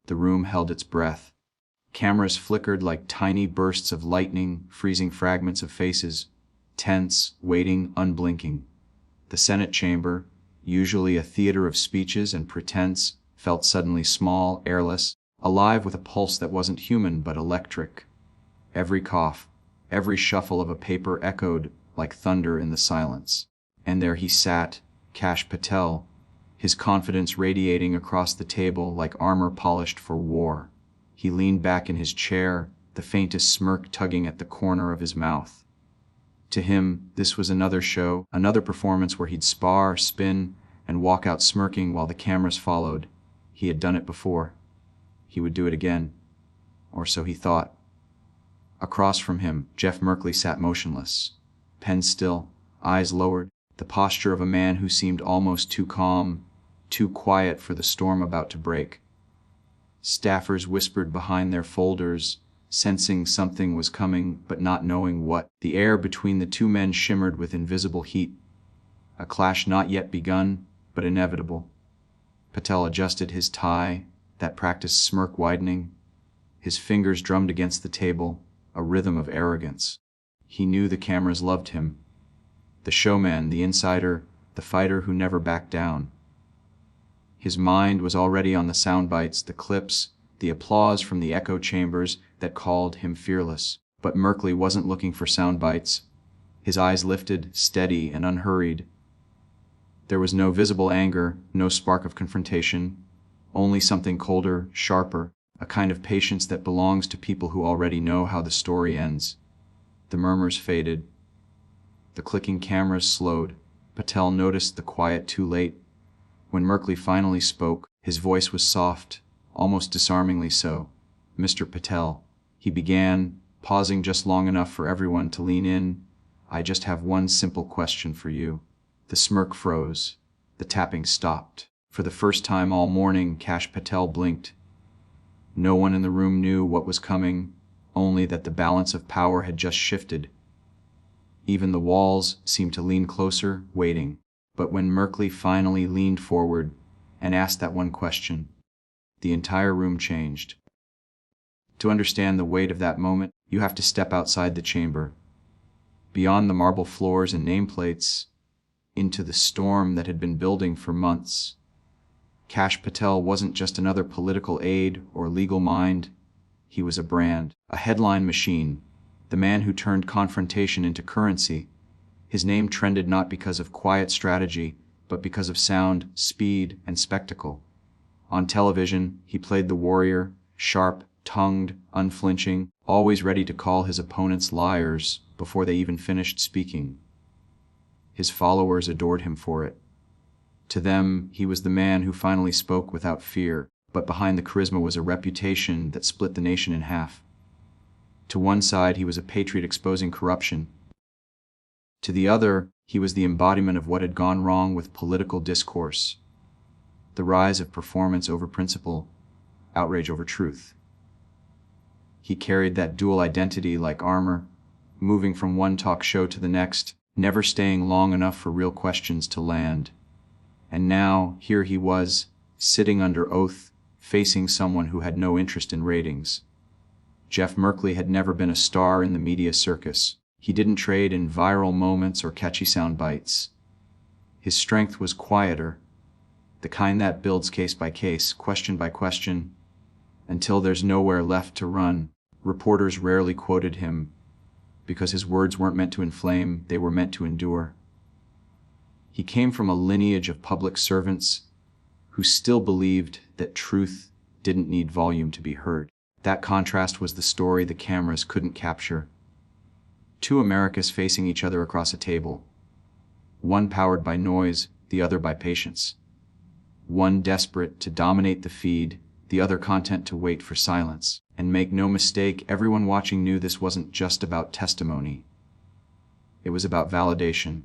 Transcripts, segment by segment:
The room held its breath. Cameras flickered like tiny bursts of lightning, freezing fragments of faces, tense, waiting, unblinking. The Senate chamber, usually a theater of speeches and pretense, felt suddenly small, airless, alive with a pulse that wasn't human but electric. Every cough, every shuffle of a paper echoed like thunder in the silence. And there he sat, Kash Patel, his confidence radiating across the table like armor polished for war. He leaned back in his chair, the faintest smirk tugging at the corner of his mouth. To him, this was another show, another performance where he'd spar, spin, and walk out smirking while the cameras followed. He had done it before. He would do it again. Or so he thought. Across from him, Jeff Merkley sat motionless, pen still, eyes lowered, the posture of a man who seemed almost too calm, too quiet for the storm about to break. Staffers whispered behind their folders, sensing something was coming but not knowing what. The air between the two men shimmered with invisible heat, a clash not yet begun, but inevitable. Patel adjusted his tie, that practiced smirk widening. His fingers drummed against the table, a rhythm of arrogance. He knew the cameras loved him. The showman, the insider, the fighter who never backed down. His mind was already on the sound bites, the clips, the applause from the echo chambers that called him fearless. But Merkley wasn't looking for sound bites. His eyes lifted, steady and unhurried. There was no visible anger, no spark of confrontation, only something colder, sharper, a kind of patience that belongs to people who already know how the story ends. The murmurs faded. The clicking cameras slowed. Patel noticed the quiet too late. When Merkley finally spoke, his voice was soft, almost disarmingly so. "Mr. Patel," he began, pausing just long enough for everyone to lean in, "I just have one simple question for you." The smirk froze. The tapping stopped. For the first time all morning, Kash Patel blinked. No one in the room knew what was coming, only that the balance of power had just shifted. Even the walls seemed to lean closer, waiting. But when Merkley finally leaned forward and asked that one question, the entire room changed. To understand the weight of that moment, you have to step outside the chamber, beyond the marble floors and nameplates, into the storm that had been building for months. Kash Patel wasn't just another political aide or legal mind. He was a brand, a headline machine, the man who turned confrontation into currency. His name trended not because of quiet strategy, but because of sound, speed, and spectacle. On television, he played the warrior, sharp-tongued, unflinching, always ready to call his opponents liars before they even finished speaking. His followers adored him for it. To them, he was the man who finally spoke without fear, but behind the charisma was a reputation that split the nation in half. To one side, he was a patriot exposing corruption. To the other, he was the embodiment of what had gone wrong with political discourse. The rise of performance over principle, outrage over truth. He carried that dual identity like armor, moving from one talk show to the next, never staying long enough for real questions to land. And now, here he was, sitting under oath, facing someone who had no interest in ratings. Jeff Merkley had never been a star in the media circus. He didn't trade in viral moments or catchy sound bites. His strength was quieter, the kind that builds case by case, question by question, until there's nowhere left to run. Reporters rarely quoted him, because his words weren't meant to inflame, they were meant to endure. He came from a lineage of public servants who still believed that truth didn't need volume to be heard. That contrast was the story the cameras couldn't capture. Two Americas facing each other across a table. One powered by noise, the other by patience. One desperate to dominate the feed, the other content to wait for silence. And make no mistake, everyone watching knew this wasn't just about testimony. It was about validation.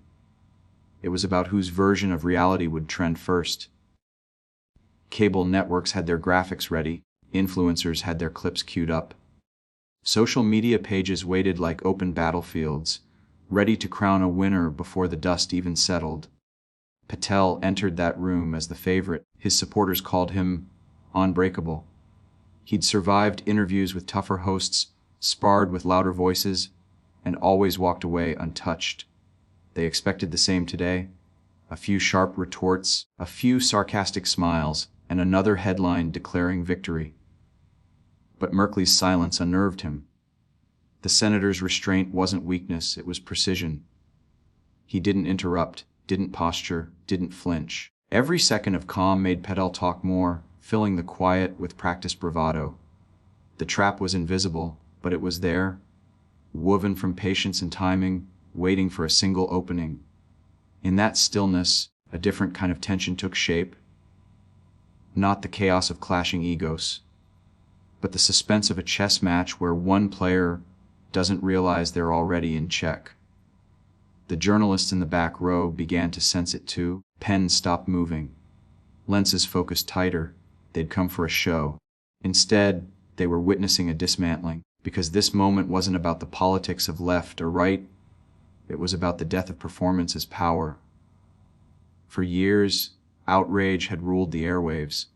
It was about whose version of reality would trend first. Cable networks had their graphics ready, influencers had their clips queued up. Social media pages waited like open battlefields, ready to crown a winner before the dust even settled. Patel entered that room as the favorite. His supporters called him unbreakable. He'd survived interviews with tougher hosts, sparred with louder voices, and always walked away untouched. They expected the same today. A few sharp retorts, a few sarcastic smiles, and another headline declaring victory. But Merkley's silence unnerved him. The senator's restraint wasn't weakness, it was precision. He didn't interrupt, didn't posture, didn't flinch. Every second of calm made Patel talk more, filling the quiet with practiced bravado. The trap was invisible, but it was there, woven from patience and timing, waiting for a single opening. In that stillness, a different kind of tension took shape. Not the chaos of clashing egos, but the suspense of a chess match where one player doesn't realize they're already in check. The journalists in the back row began to sense it too. Pens stopped moving. Lenses focused tighter. They'd come for a show. Instead, they were witnessing a dismantling, because this moment wasn't about the politics of left or right. It was about the death of performance as power. For years, outrage had ruled the airwaves.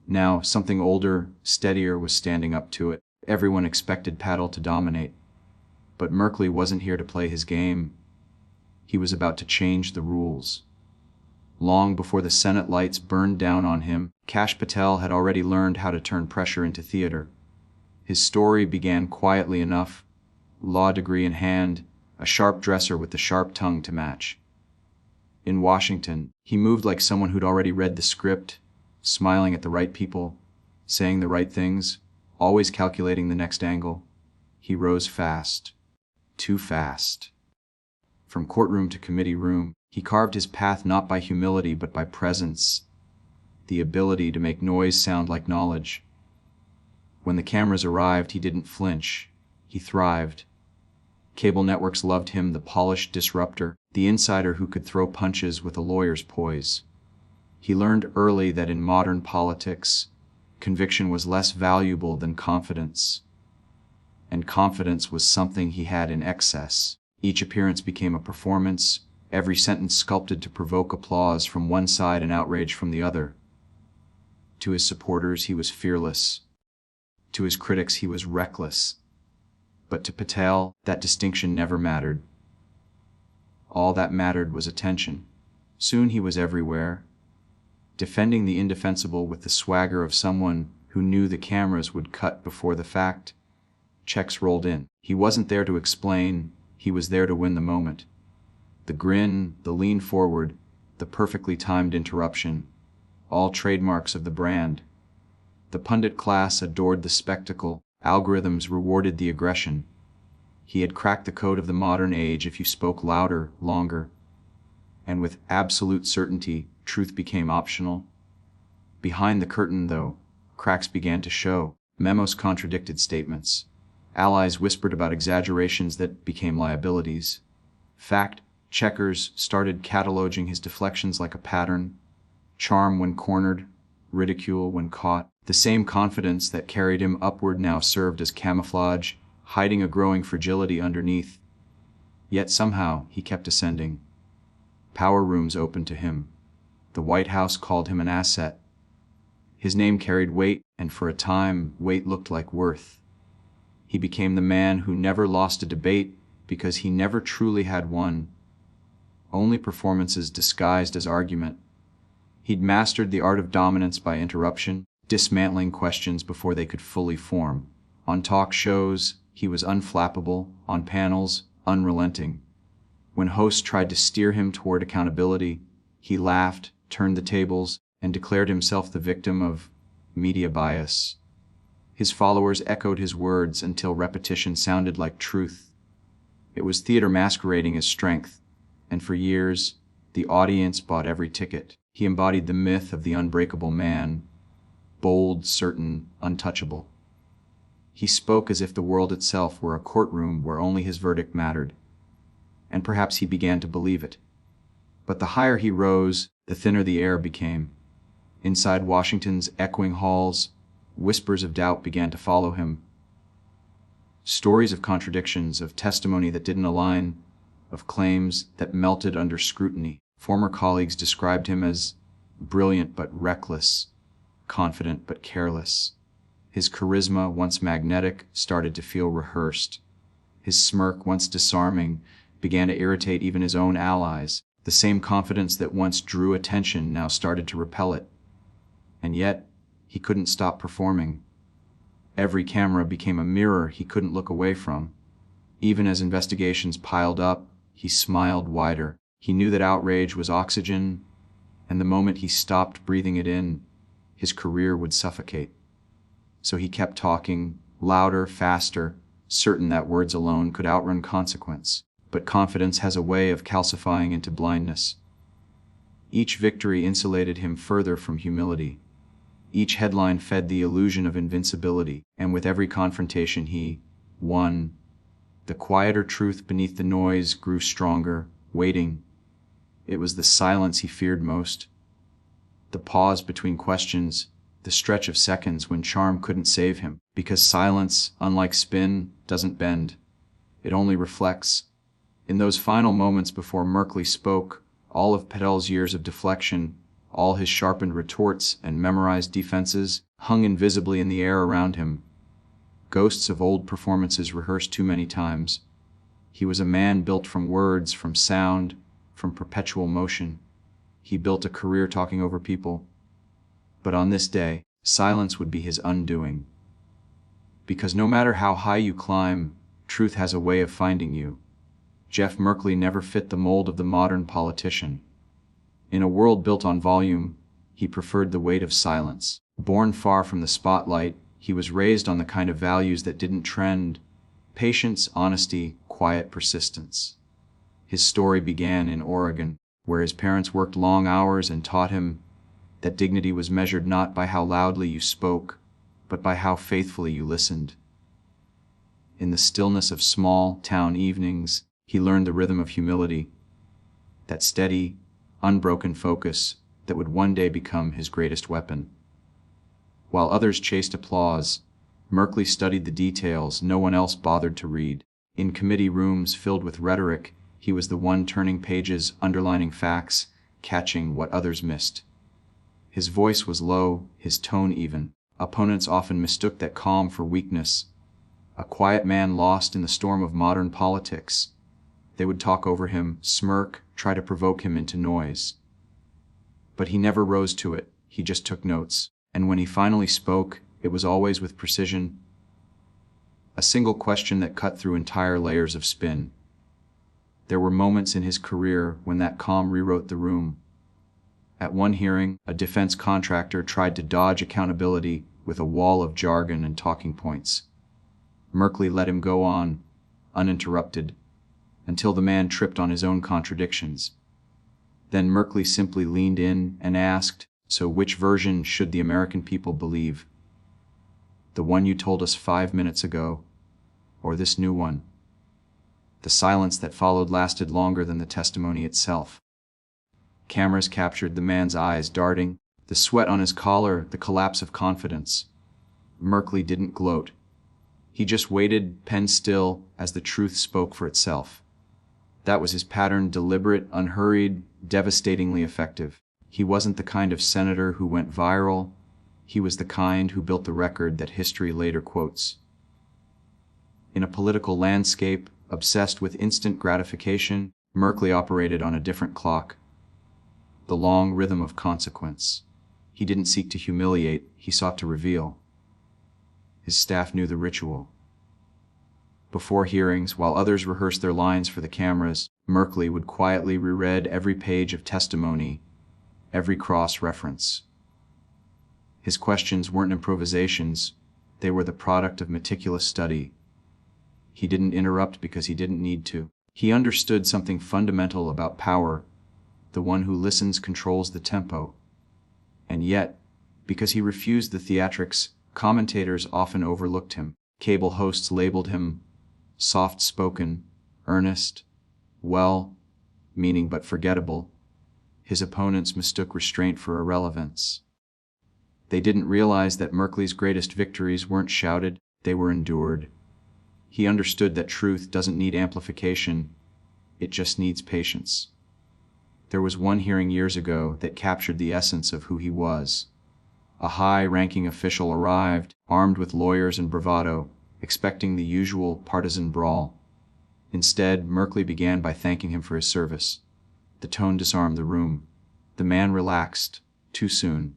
Now, something older, steadier was standing up to it. Everyone expected Patel to dominate. But Merkley wasn't here to play his game. He was about to change the rules. Long before the Senate lights burned down on him, Kash Patel had already learned how to turn pressure into theater. His story began quietly enough, law degree in hand, a sharp dresser with the sharp tongue to match. In Washington, he moved like someone who'd already read the script, smiling at the right people, saying the right things, always calculating the next angle. He rose fast, too fast. From courtroom to committee room, he carved his path not by humility but by presence, the ability to make noise sound like knowledge. When the cameras arrived, he didn't flinch. He thrived. Cable networks loved him, the polished disruptor, the insider who could throw punches with a lawyer's poise. He learned early that in modern politics, conviction was less valuable than confidence. And confidence was something he had in excess. Each appearance became a performance, every sentence sculpted to provoke applause from one side and outrage from the other. To his supporters, he was fearless. To his critics, he was reckless. But to Patel, that distinction never mattered. All that mattered was attention. Soon he was everywhere, defending the indefensible with the swagger of someone who knew the cameras would cut before the fact. Checks rolled in. He wasn't there to explain, he was there to win the moment. The grin, the lean forward, the perfectly timed interruption, all trademarks of the brand. The pundit class adored the spectacle, algorithms rewarded the aggression. He had cracked the code of the modern age if you spoke louder, longer. And with absolute certainty, truth became optional. Behind the curtain, though, cracks began to show. Memos contradicted statements. Allies whispered about exaggerations that became liabilities. Fact checkers started cataloging his deflections like a pattern. Charm when cornered, ridicule when caught. The same confidence that carried him upward now served as camouflage, hiding a growing fragility underneath. Yet somehow he kept ascending. Power rooms opened to him. The White House called him an asset. His name carried weight, and for a time, weight looked like worth. He became the man who never lost a debate because he never truly had one. Only performances disguised as argument. He'd mastered the art of dominance by interruption, dismantling questions before they could fully form. On talk shows, he was unflappable. On panels, unrelenting. When hosts tried to steer him toward accountability, he laughed, turned the tables, and declared himself the victim of media bias. His followers echoed his words until repetition sounded like truth. It was theater masquerading as strength, and for years, the audience bought every ticket. He embodied the myth of the unbreakable man, bold, certain, untouchable. He spoke as if the world itself were a courtroom where only his verdict mattered. And perhaps he began to believe it. But the higher he rose, the thinner the air became. Inside Washington's echoing halls, whispers of doubt began to follow him. Stories of contradictions, of testimony that didn't align, of claims that melted under scrutiny. Former colleagues described him as brilliant but reckless, confident but careless. His charisma, once magnetic, started to feel rehearsed. His smirk, once disarming, began to irritate even his own allies. The same confidence that once drew attention now started to repel it. And yet, he couldn't stop performing. Every camera became a mirror he couldn't look away from. Even as investigations piled up, he smiled wider. He knew that outrage was oxygen, and the moment he stopped breathing it in, his career would suffocate. So he kept talking, louder, faster, certain that words alone could outrun consequence. But confidence has a way of calcifying into blindness. Each victory insulated him further from humility. Each headline fed the illusion of invincibility, and with every confrontation he won. The quieter truth beneath the noise grew stronger, waiting. It was the silence he feared most. The pause between questions, the stretch of seconds when charm couldn't save him, because silence, unlike spin, doesn't bend. It only reflects. In those final moments before Merkley spoke, all of Patel's years of deflection, all his sharpened retorts and memorized defenses, hung invisibly in the air around him. Ghosts of old performances rehearsed too many times. He was a man built from words, from sound, from perpetual motion. He built a career talking over people. But on this day, silence would be his undoing. Because no matter how high you climb, truth has a way of finding you. Jeff Merkley never fit the mold of the modern politician. In a world built on volume, he preferred the weight of silence. Born far from the spotlight, he was raised on the kind of values that didn't trend: patience, honesty, quiet persistence. His story began in Oregon, where his parents worked long hours and taught him that dignity was measured not by how loudly you spoke, but by how faithfully you listened. In the stillness of small town evenings, he learned the rhythm of humility, that steady, unbroken focus that would one day become his greatest weapon. While others chased applause, Merkley studied the details no one else bothered to read. In committee rooms filled with rhetoric, he was the one turning pages, underlining facts, catching what others missed. His voice was low, his tone even. Opponents often mistook that calm for weakness. A quiet man lost in the storm of modern politics. They would talk over him, smirk, try to provoke him into noise. But he never rose to it, he just took notes. And when he finally spoke, it was always with precision. A single question that cut through entire layers of spin. There were moments in his career when that calm rewrote the room. At one hearing, a defense contractor tried to dodge accountability with a wall of jargon and talking points. Merkley let him go on, uninterrupted, until the man tripped on his own contradictions. Then Merkley simply leaned in and asked, "So which version should the American people believe? The one you told us 5 minutes ago, or this new one?" The silence that followed lasted longer than the testimony itself. Cameras captured the man's eyes darting, the sweat on his collar, the collapse of confidence. Merkley didn't gloat. He just waited, pen still, as the truth spoke for itself. That was his pattern: deliberate, unhurried, devastatingly effective. He wasn't the kind of senator who went viral. He was the kind who built the record that history later quotes. In a political landscape obsessed with instant gratification, Merkley operated on a different clock. The long rhythm of consequence. He didn't seek to humiliate, he sought to reveal. His staff knew the ritual. Before hearings, while others rehearsed their lines for the cameras, Merkley would quietly reread every page of testimony, every cross-reference. His questions weren't improvisations, they were the product of meticulous study. He didn't interrupt because he didn't need to. He understood something fundamental about power: the one who listens controls the tempo. And yet, because he refused the theatrics, commentators often overlooked him. Cable hosts labeled him soft-spoken, earnest, well-meaning but forgettable. His opponents mistook restraint for irrelevance. They didn't realize that Merkley's greatest victories weren't shouted, they were endured. He understood that truth doesn't need amplification, it just needs patience. There was one hearing years ago that captured the essence of who he was. A high-ranking official arrived, armed with lawyers and bravado, expecting the usual partisan brawl. Instead, Merkley began by thanking him for his service. The tone disarmed the room. The man relaxed, too soon.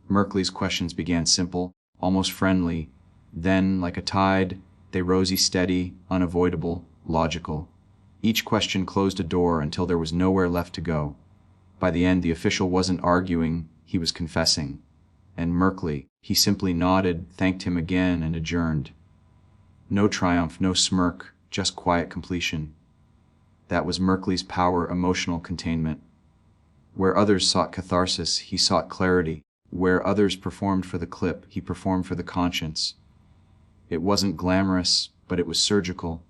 Merkley's questions began simple, almost friendly. Then, like a tide, they rose steady, unavoidable, logical. Each question closed a door until there was nowhere left to go. By the end, the official wasn't arguing, he was confessing. And Merkley, he simply nodded, thanked him again, and adjourned. No triumph, no smirk, just quiet completion. That was Merkley's power, emotional containment. Where others sought catharsis, he sought clarity. Where others performed for the clip, he performed for the conscience. It wasn't glamorous, but it was surgical.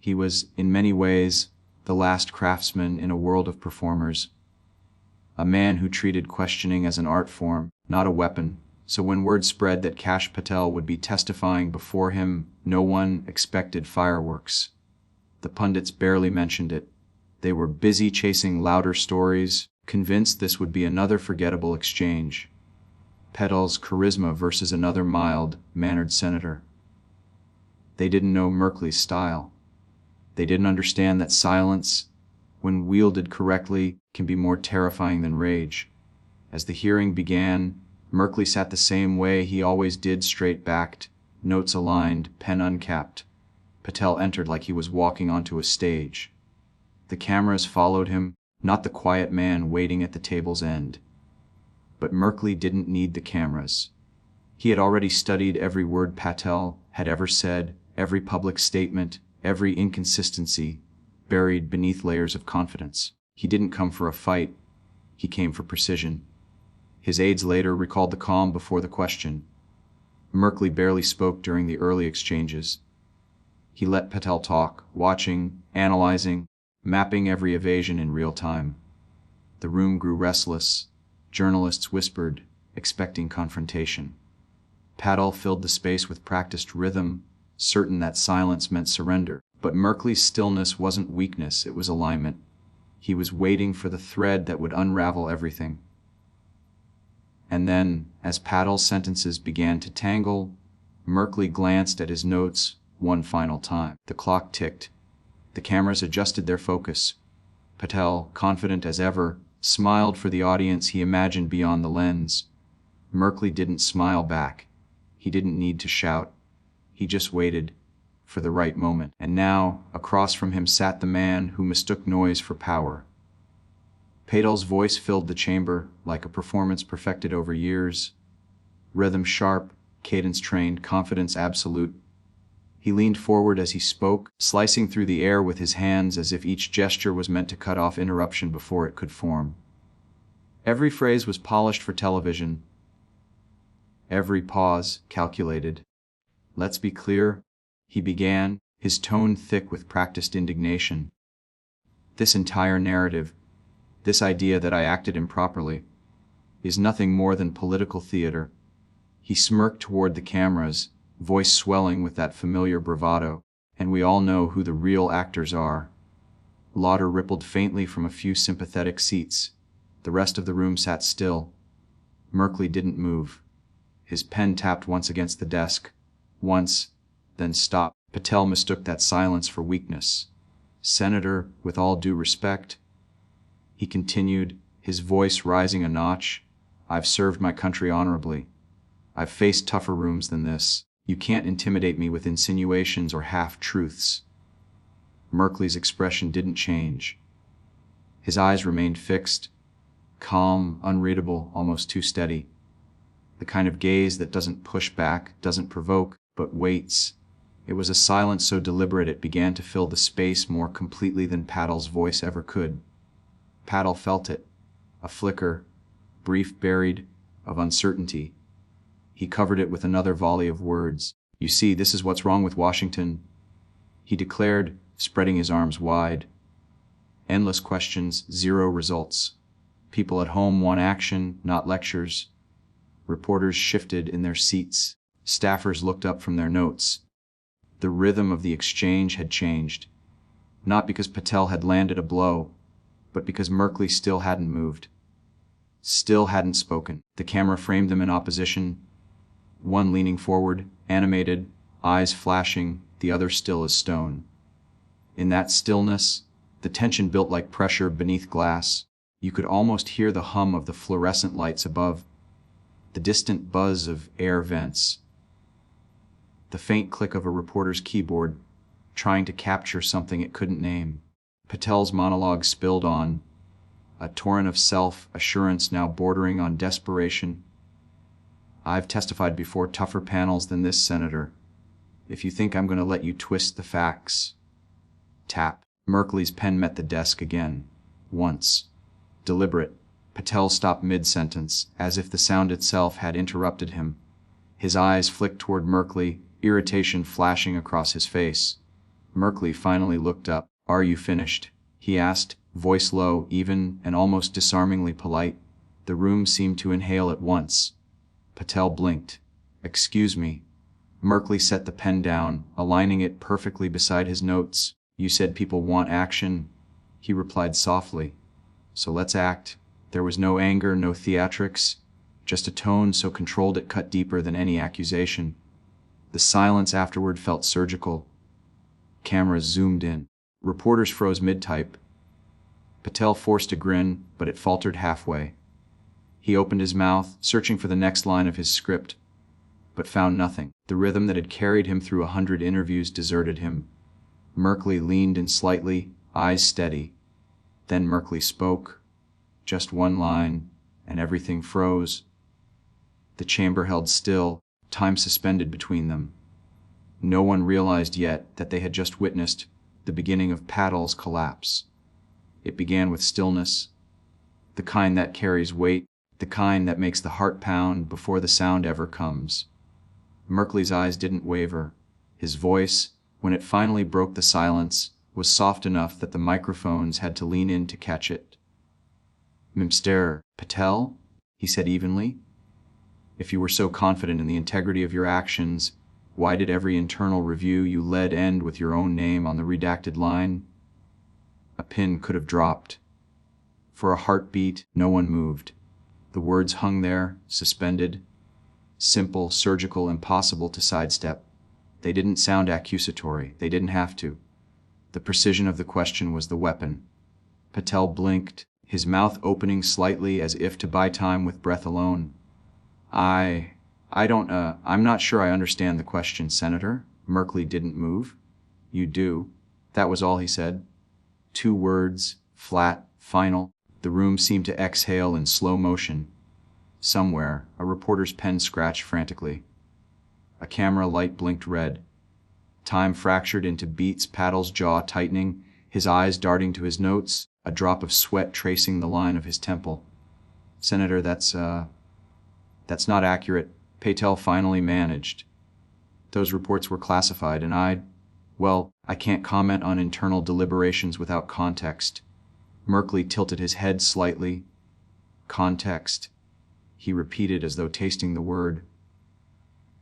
He was, in many ways, the last craftsman in a world of performers. A man who treated questioning as an art form, not a weapon. So when word spread that Kash Patel would be testifying before him, no one expected fireworks. The pundits barely mentioned it. They were busy chasing louder stories, convinced this would be another forgettable exchange. Patel's charisma versus another mild-mannered senator. They didn't know Merkley's style. They didn't understand that silence, when wielded correctly, can be more terrifying than rage. As the hearing began, Merkley sat the same way he always did, straight-backed, notes aligned, pen uncapped. Patel entered like he was walking onto a stage. The cameras followed him, not the quiet man waiting at the table's end. But Merkley didn't need the cameras. He had already studied every word Patel had ever said, every public statement, every inconsistency, buried beneath layers of confidence. He didn't come for a fight. He came for precision. His aides later recalled the calm before the question. Merkley barely spoke during the early exchanges. He let Patel talk, watching, analyzing, mapping every evasion in real time. The room grew restless. Journalists whispered, expecting confrontation. Patel filled the space with practiced rhythm, certain that silence meant surrender. But Merkley's stillness wasn't weakness, it was alignment. He was waiting for the thread that would unravel everything. And then, as Patel's sentences began to tangle, Merkley glanced at his notes one final time. The clock ticked. The cameras adjusted their focus. Patel, confident as ever, smiled for the audience he imagined beyond the lens. Merkley didn't smile back. He didn't need to shout. He just waited for the right moment. And now, across from him sat the man who mistook noise for power. Patel's voice filled the chamber like a performance perfected over years. Rhythm sharp, cadence trained, confidence absolute. He leaned forward as he spoke, slicing through the air with his hands as if each gesture was meant to cut off interruption before it could form. Every phrase was polished for television. Every pause calculated. Let's be clear, he began, his tone thick with practiced indignation. This entire narrative, this idea that I acted improperly, is nothing more than political theater. He smirked toward the cameras, voice swelling with that familiar bravado, and we all know who the real actors are. Laughter rippled faintly from a few sympathetic seats. The rest of the room sat still. Merkley didn't move. His pen tapped once against the desk. Once, then stopped. Patel mistook that silence for weakness. Senator, with all due respect, he continued, his voice rising a notch, I've served my country honorably. I've faced tougher rooms than this. You can't intimidate me with insinuations or half-truths. Merkley's expression didn't change. His eyes remained fixed, calm, unreadable, almost too steady. The kind of gaze that doesn't push back, doesn't provoke, but waits. It was a silence so deliberate it began to fill the space more completely than Patel's voice ever could. Patel felt it, a flicker, brief, buried, of uncertainty. He covered it with another volley of words. You see, this is what's wrong with Washington, he declared, spreading his arms wide. Endless questions, zero results. People at home want action, not lectures. Reporters shifted in their seats. Staffers looked up from their notes. The rhythm of the exchange had changed. Not because Patel had landed a blow, but because Merkley still hadn't moved. Still hadn't spoken. The camera framed them in opposition, one leaning forward, animated, eyes flashing, the other still as stone. In that stillness, the tension built like pressure beneath glass. You could almost hear the hum of the fluorescent lights above, the distant buzz of air vents, the faint click of a reporter's keyboard, trying to capture something it couldn't name. Patel's monologue spilled on, a torrent of self-assurance now bordering on desperation. "I've testified before tougher panels than this, Senator. If you think I'm going to let you twist the facts..." Tap. Merkley's pen met the desk again. Once. Deliberate. Patel stopped mid-sentence, as if the sound itself had interrupted him. His eyes flicked toward Merkley, irritation flashing across his face. Merkley finally looked up. "Are you finished?" he asked, voice low, even, and almost disarmingly polite. The room seemed to inhale at once. Patel blinked. "Excuse me." Merkley set the pen down, aligning it perfectly beside his notes. "You said people want action," he replied softly. "So let's act." There was no anger, no theatrics, just a tone so controlled it cut deeper than any accusation. The silence afterward felt surgical. Cameras zoomed in. Reporters froze mid-type. Patel forced a grin, but it faltered halfway. He opened his mouth, searching for the next line of his script, but found nothing. The rhythm that had carried him through 100 interviews deserted him. Merkley leaned in slightly, eyes steady. Then Merkley spoke. Just one line, and everything froze. The chamber held still, time suspended between them. No one realized yet that they had just witnessed the beginning of Patel's collapse. It began with stillness, the kind that carries weight, the kind that makes the heart pound before the sound ever comes. Merkley's eyes didn't waver. His voice, when it finally broke the silence, was soft enough that the microphones had to lean in to catch it. "Mr. Patel," he said evenly, "if you were so confident in the integrity of your actions, why did every internal review you led end with your own name on the redacted line?" A pin could have dropped. For a heartbeat, no one moved. The words hung there, suspended, simple, surgical, impossible to sidestep. They didn't sound accusatory. They didn't have to. The precision of the question was the weapon. Patel blinked, his mouth opening slightly as if to buy time with breath alone. I'm not sure I understand the question, Senator." Merkley didn't move. "You do." That was all he said. 2 words, flat, final. The room seemed to exhale in slow motion. Somewhere, a reporter's pen scratched frantically. A camera light blinked red. Time fractured into beats, Patel's jaw tightening, his eyes darting to his notes, a drop of sweat tracing the line of his temple. "Senator, that's not accurate," Patel finally managed. "Those reports were classified, and I can't comment on internal deliberations without context." Merkley tilted his head slightly. "Context," he repeated as though tasting the word.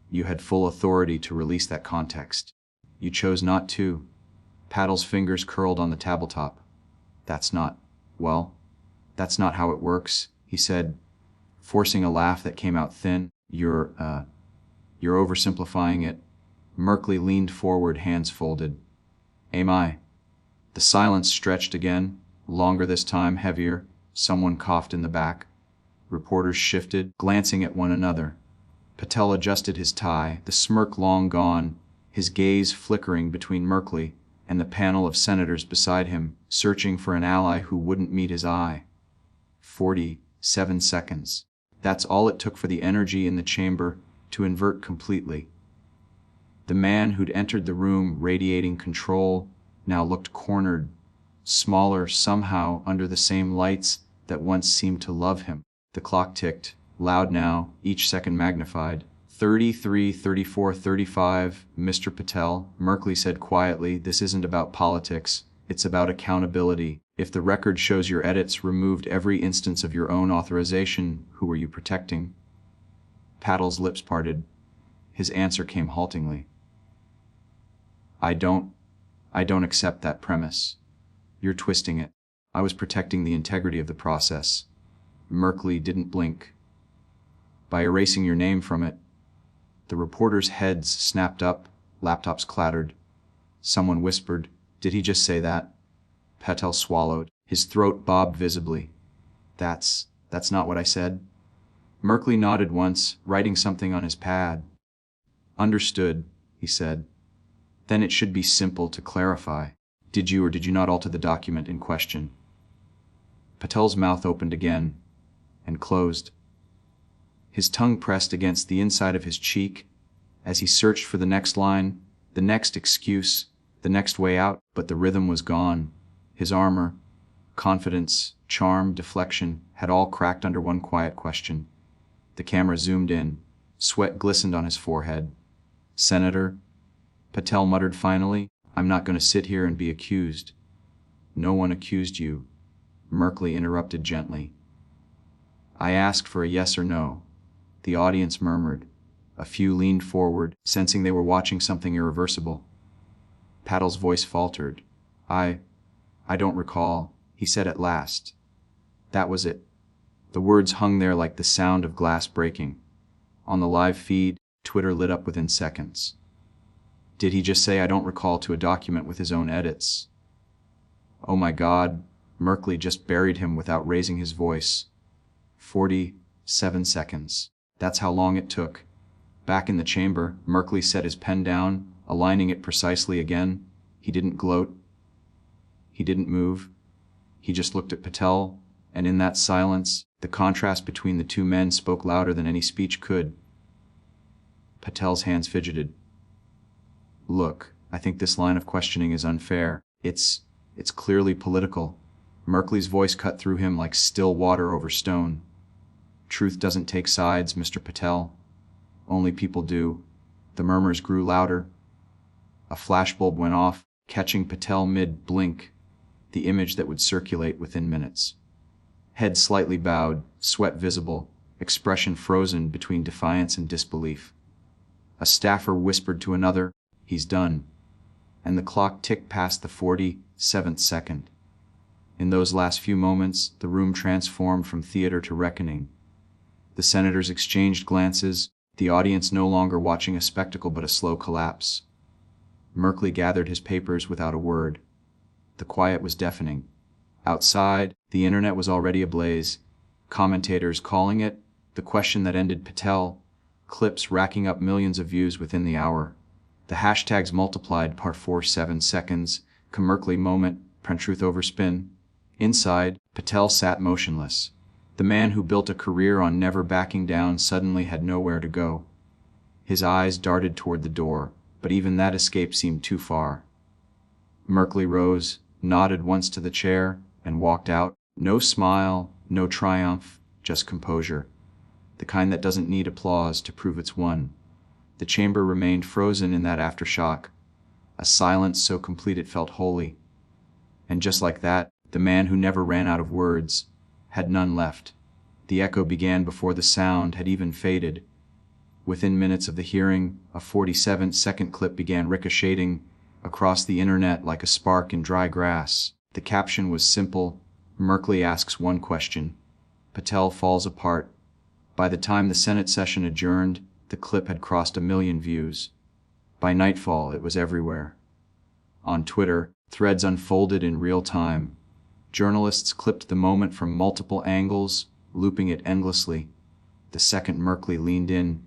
"You had full authority to release that context. You chose not to." Patel's fingers curled on the tabletop. That's not how it works," he said, forcing a laugh that came out thin. You're oversimplifying it." Merkley leaned forward, hands folded. "Am I?" The silence stretched again, longer this time, heavier. Someone coughed in the back. Reporters shifted, glancing at one another. Patel adjusted his tie, the smirk long gone, his gaze flickering between Merkley and the panel of senators beside him, searching for an ally who wouldn't meet his eye. 47 seconds. That's all it took for the energy in the chamber to invert completely. The man who'd entered the room radiating control now looked cornered, smaller somehow under the same lights that once seemed to love him. The clock ticked, loud now, each second magnified. 33, 34, 35, Mr. Patel, Merkley said quietly, "This isn't about politics. It's about accountability. If the record shows your edits removed every instance of your own authorization, who were you protecting?" Patel's lips parted. His answer came haltingly. I don't accept that premise. You're twisting it. I was protecting the integrity of the process. Merkley didn't blink. By erasing your name from it. The reporters' heads snapped up, laptops clattered. Someone whispered, "Did he just say that?" Patel swallowed. His throat bobbed visibly. That's not what I said." Merkley nodded once, writing something on his pad. "Understood," he said. "Then it should be simple to clarify. Did you or did you not alter the document in question?" Patel's mouth opened again and closed. His tongue pressed against the inside of his cheek as he searched for the next line, the next excuse, the next way out, but the rhythm was gone. His armor, confidence, charm, deflection had all cracked under one quiet question. The camera zoomed in. Sweat glistened on his forehead. "Senator," Patel muttered finally, "I'm not going to sit here and be accused." "No one accused you," Merkley interrupted gently. "I asked for a yes or no." The audience murmured. A few leaned forward, sensing they were watching something irreversible. Patel's voice faltered. I don't recall," he said at last. That was it. The words hung there like the sound of glass breaking. On the live feed, Twitter lit up within seconds. Did he just say "I don't recall" to a document with his own edits? Oh my God, Merkley just buried him without raising his voice. 47 seconds. That's how long it took. Back in the chamber, Merkley set his pen down, aligning it precisely again. He didn't gloat. He didn't move. He just looked at Patel, and in that silence, the contrast between the two men spoke louder than any speech could. Patel's hands fidgeted. "Look, I think this line of questioning is unfair. It's clearly political." Merkley's voice cut through him like still water over stone. "Truth doesn't take sides, Mr. Patel. Only people do." The murmurs grew louder. A flashbulb went off, catching Patel mid-blink, the image that would circulate within minutes. Head slightly bowed, sweat visible, expression frozen between defiance and disbelief. A staffer whispered to another, "He's done." And the clock ticked past the 47th second. In those last few moments, the room transformed from theater to reckoning. The senators exchanged glances, the audience no longer watching a spectacle but a slow collapse. Merkley gathered his papers without a word. The quiet was deafening. Outside, the internet was already ablaze. Commentators calling it, the question that ended Patel, clips racking up millions of views within the hour. The hashtags multiplied part 47 seconds, Merkley moment, Truth over spin. Inside, Patel sat motionless. The man who built a career on never backing down suddenly had nowhere to go. His eyes darted toward the door, but even that escape seemed too far. Merkley rose, nodded once to the chair, and walked out. No smile, no triumph, just composure. The kind that doesn't need applause to prove it's won. The chamber remained frozen in that aftershock, a silence so complete it felt holy. And just like that, the man who never ran out of words had none left. The echo began before the sound had even faded. Within minutes of the hearing, a 47-second clip began ricocheting across the internet like a spark in dry grass. The caption was simple: Merkley asks one question. Patel falls apart. By the time the Senate session adjourned, the clip had crossed 1 million views. By nightfall, it was everywhere. On Twitter, threads unfolded in real time. Journalists clipped the moment from multiple angles, looping it endlessly. The second Merkley leaned in,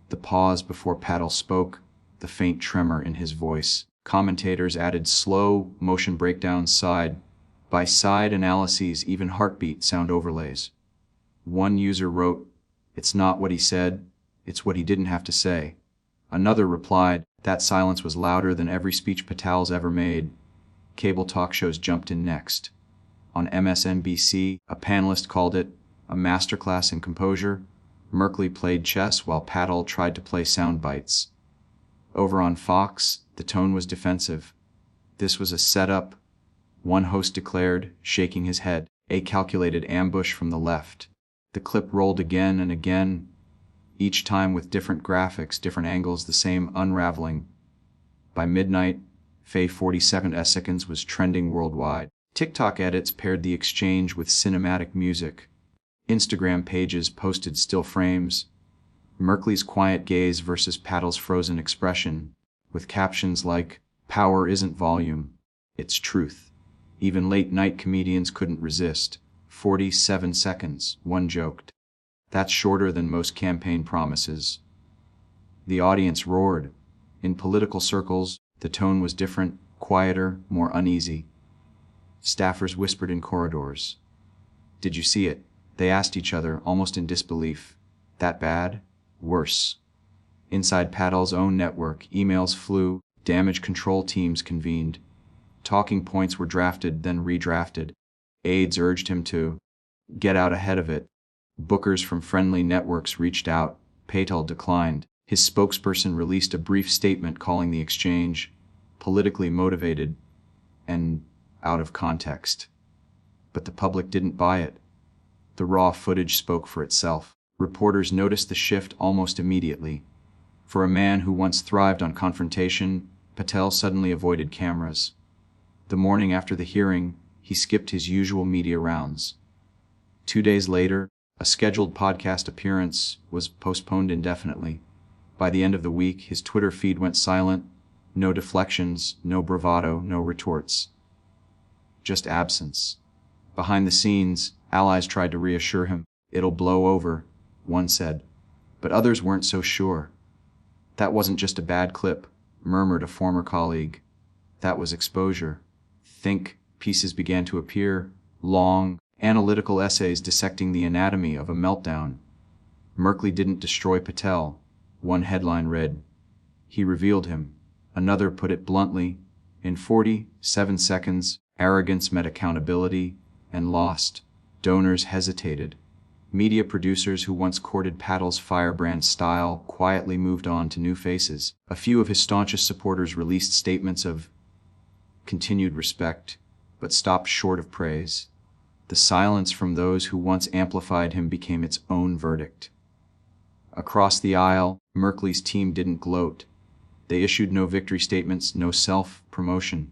the pause before Patel spoke, the faint tremor in his voice. Commentators added slow motion breakdowns, side-by-side analyses, even heartbeat sound overlays. One user wrote, "It's not what he said, it's what he didn't have to say." Another replied, "That silence was louder than every speech Patel's ever made." Cable talk shows jumped in next. On MSNBC, a panelist called it a masterclass in composure. Merkley played chess while Patel tried to play sound bites. Over on Fox, the tone was defensive. "This was a setup," one host declared, shaking his head. "A calculated ambush from the left." The clip rolled again and again, each time with different graphics, different angles, the same unraveling. By midnight, 47 seconds was trending worldwide. TikTok edits paired the exchange with cinematic music. Instagram pages posted still frames. Merkley's quiet gaze versus Patel's frozen expression, with captions like, "Power isn't volume, it's truth." Even late-night comedians couldn't resist. 47 seconds, one joked. That's shorter than most campaign promises. The audience roared. In political circles, the tone was different, quieter, more uneasy. Staffers whispered in corridors. "Did you see it?" They asked each other, almost in disbelief. "That bad?" "Worse." Inside Patel's own network, emails flew, damage control teams convened. Talking points were drafted, then redrafted. Aides urged him to get out ahead of it. Bookers from friendly networks reached out. Patel declined. His spokesperson released a brief statement calling the exchange politically motivated and out of context. But the public didn't buy it. The raw footage spoke for itself. Reporters noticed the shift almost immediately. For a man who once thrived on confrontation, Patel suddenly avoided cameras. The morning after the hearing, he skipped his usual media rounds. 2 days later, a scheduled podcast appearance was postponed indefinitely. By the end of the week, his Twitter feed went silent. No deflections, no bravado, no retorts. Just absence. Behind the scenes, allies tried to reassure him. "It'll blow over," one said. But others weren't so sure. "That wasn't just a bad clip," murmured a former colleague. "That was exposure." Think pieces began to appear, long, analytical essays dissecting the anatomy of a meltdown. Merkley didn't destroy Patel. One headline read, "He revealed him." Another put it bluntly, in 47 seconds, arrogance met accountability and lost. Donors hesitated. Media producers who once courted Patel's firebrand style quietly moved on to new faces. A few of his staunchest supporters released statements of continued respect, but stopped short of praise. The silence from those who once amplified him became its own verdict. Across the aisle, Merkley's team didn't gloat. They issued no victory statements, no self-promotion.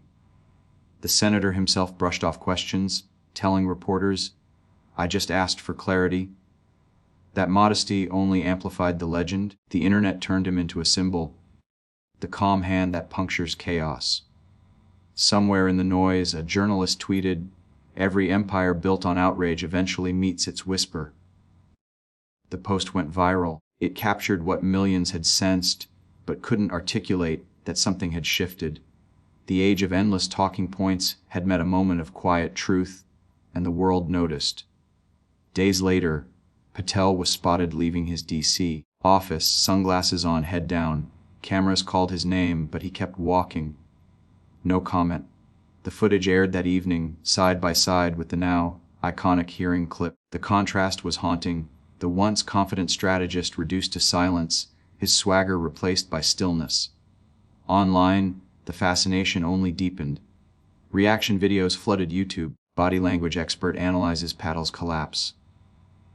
The senator himself brushed off questions, telling reporters, "I just asked for clarity." That modesty only amplified the legend. The internet turned him into a symbol, the calm hand that punctures chaos. Somewhere in the noise, a journalist tweeted, "Every empire built on outrage eventually meets its whisper." The post went viral. It captured what millions had sensed, but couldn't articulate, that something had shifted. The age of endless talking points had met a moment of quiet truth, and the world noticed. Days later, Patel was spotted leaving his D.C. office, sunglasses on, head down. Cameras called his name, but he kept walking. No comment. The footage aired that evening, side by side with the now iconic hearing clip. The contrast was haunting. The once confident strategist reduced to silence, his swagger replaced by stillness. Online, the fascination only deepened. Reaction videos flooded YouTube. Body language expert analyzes Patel's collapse.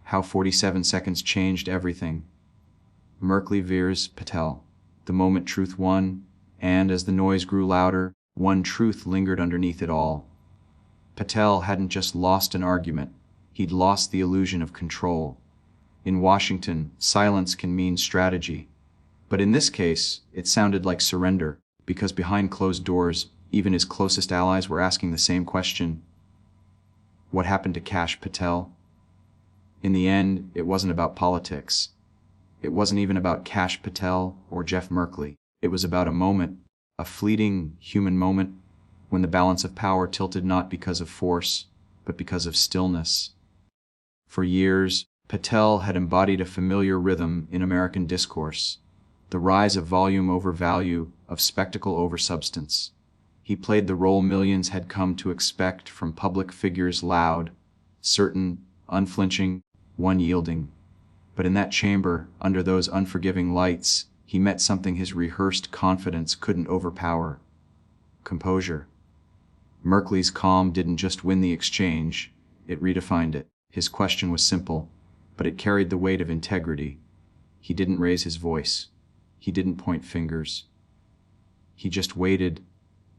How 47 seconds changed everything. Merkley veers Patel. The moment truth won, and as the noise grew louder, one truth lingered underneath it all. Patel hadn't just lost an argument, he'd lost the illusion of control. In Washington, silence can mean strategy. But in this case, it sounded like surrender, because behind closed doors, even his closest allies were asking the same question. What happened to Kash Patel? In the end, it wasn't about politics. It wasn't even about Kash Patel or Jeff Merkley. It was about a moment, a fleeting human moment, when the balance of power tilted not because of force, but because of stillness. For years, Patel had embodied a familiar rhythm in American discourse, the rise of volume over value, of spectacle over substance. He played the role millions had come to expect from public figures, loud, certain, unflinching, unyielding. But in that chamber, under those unforgiving lights, he met something his rehearsed confidence couldn't overpower: composure. Merkley's calm didn't just win the exchange, it redefined it. His question was simple, but it carried the weight of integrity. He didn't raise his voice. He didn't point fingers. He just waited,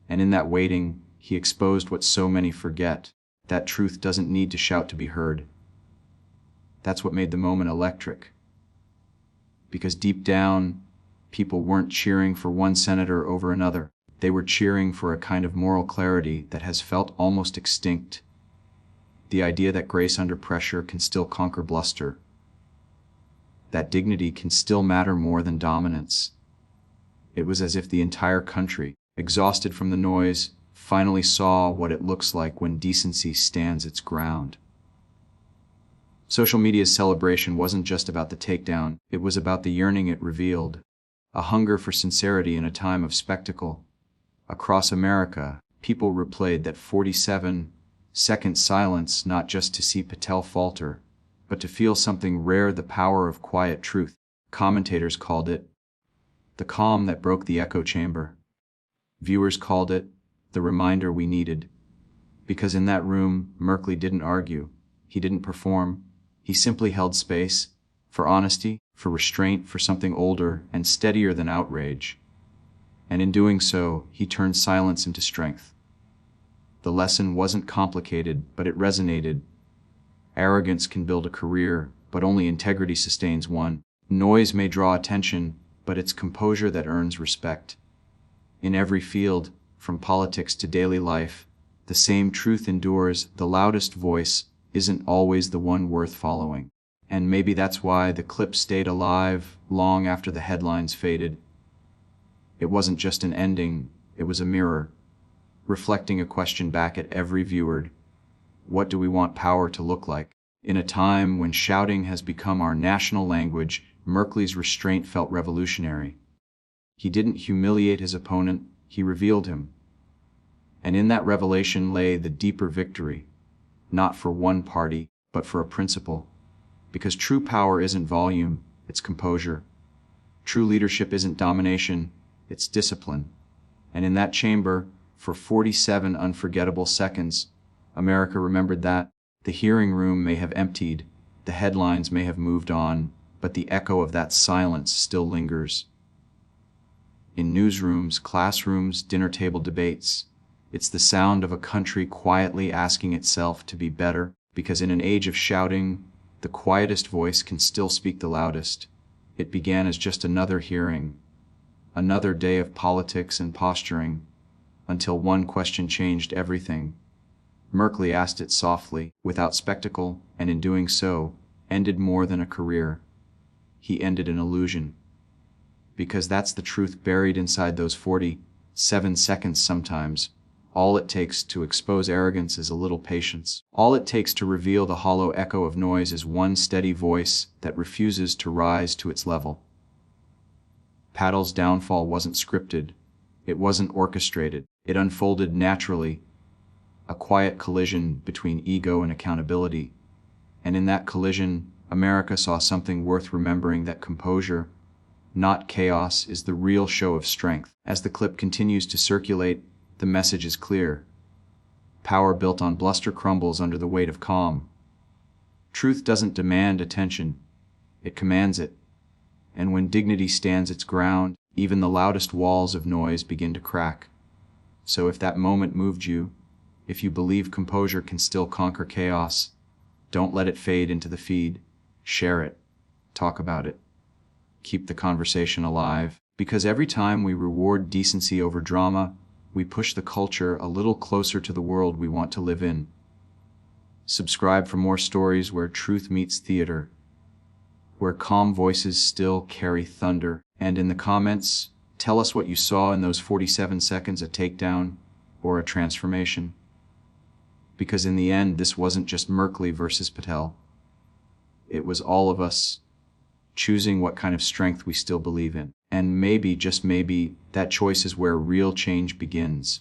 and in that waiting, he exposed what so many forget, that truth doesn't need to shout to be heard. That's what made the moment electric. Because deep down, people weren't cheering for one senator over another. They were cheering for a kind of moral clarity that has felt almost extinct. The idea that grace under pressure can still conquer bluster. That dignity can still matter more than dominance. It was as if the entire country, exhausted from the noise, finally saw what it looks like when decency stands its ground. Social media's celebration wasn't just about the takedown, it was about the yearning it revealed, a hunger for sincerity in a time of spectacle. Across America, people replayed that 47-second silence not just to see Patel falter, but to feel something rare, the power of quiet truth. Commentators called it the calm that broke the echo chamber. Viewers called it the reminder we needed. Because in that room, Merkley didn't argue, he didn't perform, he simply held space, for honesty, for restraint, for something older and steadier than outrage. And in doing so, he turned silence into strength. The lesson wasn't complicated, but it resonated. Arrogance can build a career, but only integrity sustains one. Noise may draw attention, but it's composure that earns respect. In every field, from politics to daily life, the same truth endures. The loudest voice isn't always the one worth following. And maybe that's why the clip stayed alive long after the headlines faded. It wasn't just an ending, it was a mirror, reflecting a question back at every viewer. What do we want power to look like? In a time when shouting has become our national language, Merkley's restraint felt revolutionary. He didn't humiliate his opponent, he revealed him. And in that revelation lay the deeper victory, not for one party, but for a principle. Because true power isn't volume, it's composure. True leadership isn't domination, it's discipline. And in that chamber, for 47 unforgettable seconds, America remembered that. The hearing room may have emptied, the headlines may have moved on, but the echo of that silence still lingers. In newsrooms, classrooms, dinner table debates, it's the sound of a country quietly asking itself to be better, because in an age of shouting, the quietest voice can still speak the loudest. It began as just another hearing, another day of politics and posturing, until one question changed everything. Merkley asked it softly, without spectacle, and in doing so, ended more than a career. He ended an illusion. Because that's the truth buried inside those 47 seconds sometimes. All it takes to expose arrogance is a little patience. All it takes to reveal the hollow echo of noise is one steady voice that refuses to rise to its level. Patel's downfall wasn't scripted. It wasn't orchestrated. It unfolded naturally. A quiet collision between ego and accountability. And in that collision, America saw something worth remembering, that composure, not chaos, is the real show of strength. As the clip continues to circulate, the message is clear. Power built on bluster crumbles under the weight of calm. Truth doesn't demand attention, it commands it. And when dignity stands its ground, even the loudest walls of noise begin to crack. So if that moment moved you, if you believe composure can still conquer chaos, don't let it fade into the feed. Share it. Talk about it. Keep the conversation alive. Because every time we reward decency over drama, we push the culture a little closer to the world we want to live in. Subscribe for more stories where truth meets theater, where calm voices still carry thunder. And in the comments, tell us what you saw in those 47 seconds, a takedown or a transformation. Because in the end, this wasn't just Merkley versus Patel. It was all of us choosing what kind of strength we still believe in. And maybe, just maybe, that choice is where real change begins.